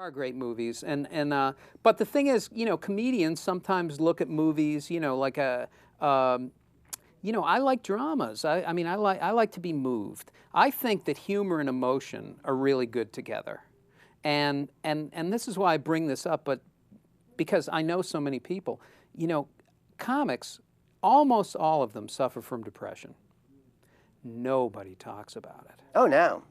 are great movies, but the thing is, you know, comedians sometimes look at movies, you know, like you know, I like dramas. I mean, I like to be moved. I think that humor and emotion are really good together, and this is why I bring this up, but because I know so many people, you know, comics, almost all of them suffer from depression. Nobody talks about it. Oh, no.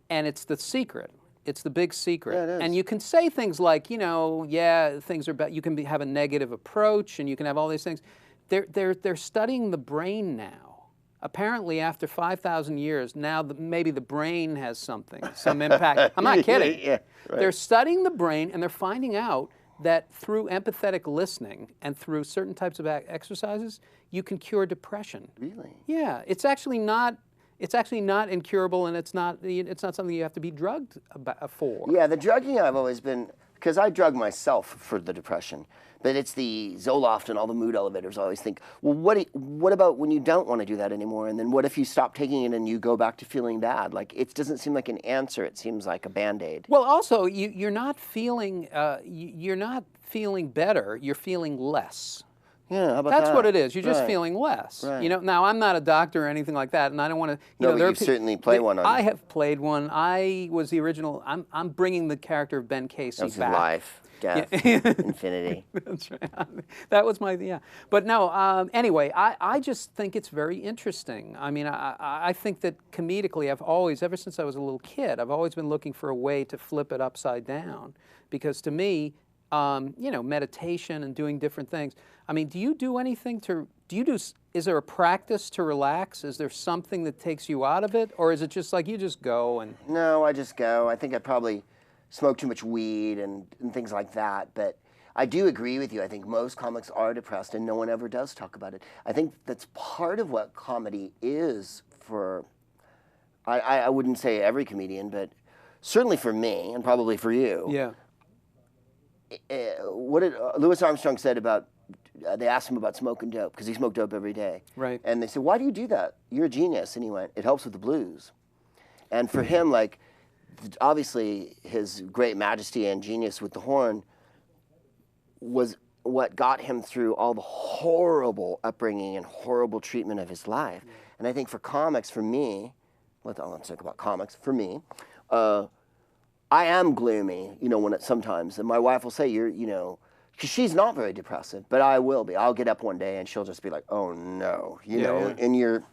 And it's the secret. It's the big secret. Yeah, it is. And you can say things like, you know, yeah, things are bad. You can have a negative approach, and you can have all these things. They're studying the brain now. Apparently, after 5,000 years, now maybe the brain has some impact. I'm not kidding. Yeah, right. They're studying the brain, and they're finding out that through empathetic listening and through certain types of exercises, you can cure depression. Really? Yeah, it's actually not incurable, and it's not something you have to be drugged for. Yeah, the drugging I've always been, because I drug myself for the depression, but it's the Zoloft and all the mood elevators. I always think, well, what about when you don't want to do that anymore? And then what if you stop taking it and you go back to feeling bad? Like, it doesn't seem like an answer. It seems like a Band-Aid. Well, also, you're not feeling better. You're feeling less. Yeah, how about that? That's what it is. You're just Right. feeling less. Right. You know. Now, I'm not a doctor or anything like that, and I don't want to. No, but you certainly play one on. I have played one. I was the original. I'm bringing the character of Ben Casey That's back. life, death, Yeah. infinity. That's right. That was my, yeah. But no, anyway, I just think it's very interesting. I mean, I think that comedically, I've always, ever since I was a little kid, I've always been looking for a way to flip it upside down. Because to me, you know, meditation and doing different things. I mean, do you do anything is there a practice to relax? Is there something that takes you out of it? Or is it just like you just go and? No, I just go. I think I probably smoke too much weed and things like that. But I do agree with you. I think most comics are depressed and no one ever does talk about it. I think that's part of what comedy is for, I wouldn't say every comedian, but certainly for me and probably for you. Yeah. What did Louis Armstrong said about, they asked him about smoking dope, because he smoked dope every day. Right. And they said, why do you do that? You're a genius. And he went, it helps with the blues. And for him, like, obviously his great majesty and genius with the horn was what got him through all the horrible upbringing and horrible treatment of his life. Yeah. And I think for comics, for me, let's talk about comics, for me, I am gloomy, you know, when it sometimes, and my wife will say, you know, because she's not very depressive, but I will be. I'll get up one day and she'll just be like, oh no, you know, yeah. And you're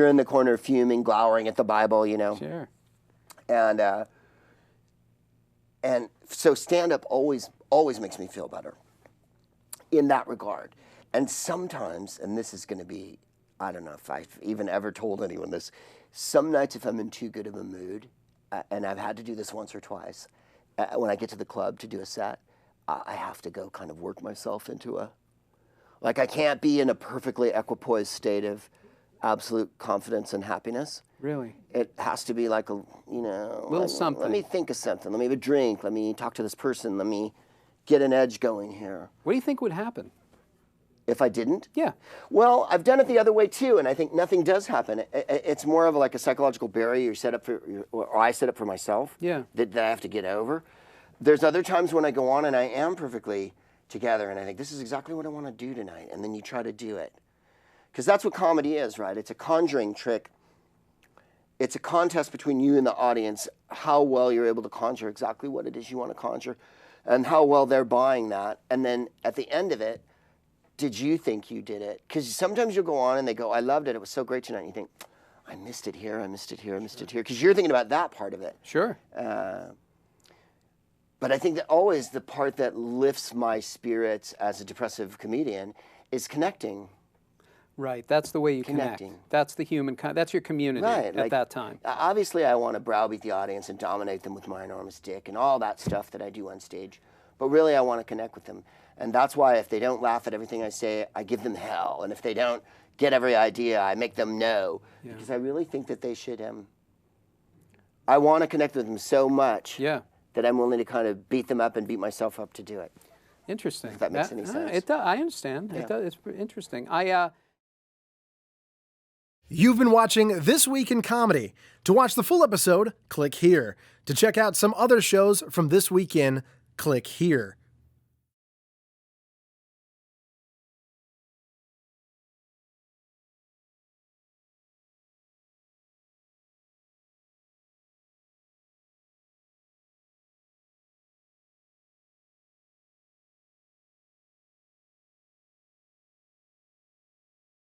in the corner fuming, glowering at the Bible, you know. Sure. And so stand-up always makes me feel better in that regard. And sometimes, and this is going to be, I don't know if I've even ever told anyone this, some nights if I'm in too good of a mood, and I've had to do this once or twice, when I get to the club to do a set, I have to go kind of work myself into like I can't be in a perfectly equipoised state of absolute confidence and happiness. Really? It has to be like a, you know, little something. Let me think of something. Let me have a drink. Let me talk to this person. Let me get an edge going here. What do you think would happen? If I didn't? Yeah. Well, I've done it the other way too, and I think nothing does happen. It's more of like a psychological barrier you set up for, or I set up for myself. Yeah. That I have to get over. There's other times when I go on and I am perfectly together, and I think this is exactly what I want to do tonight, and then you try to do it, because that's what comedy is, right? It's a conjuring trick. It's a contest between you and the audience, how well you're able to conjure exactly what it is you want to conjure, and how well they're buying that, and then at the end of it, did you think you did it? Because sometimes you'll go on and they go, I loved it, it was so great tonight. And you think, I missed it here, I missed it here, I missed it here. Because you're thinking about that part of it. Sure. But I think that always the part that lifts my spirits as a depressive comedian is connecting. Right, that's the way you connect. That's the human, that's your community at that time. Obviously I want to browbeat the audience and dominate them with my enormous dick and all that stuff that I do on stage. But really I want to connect with them. And that's why if they don't laugh at everything I say, I give them hell. And if they don't get every idea, I make them know. Yeah. Because I really think that they should, I want to connect with them so much that I'm willing to kind of beat them up and beat myself up to do it. Interesting. If that makes any sense. It does. I understand. Yeah. It does. It's interesting. You've been watching This Week in Comedy. To watch the full episode, click here. To check out some other shows from This Week In, click here.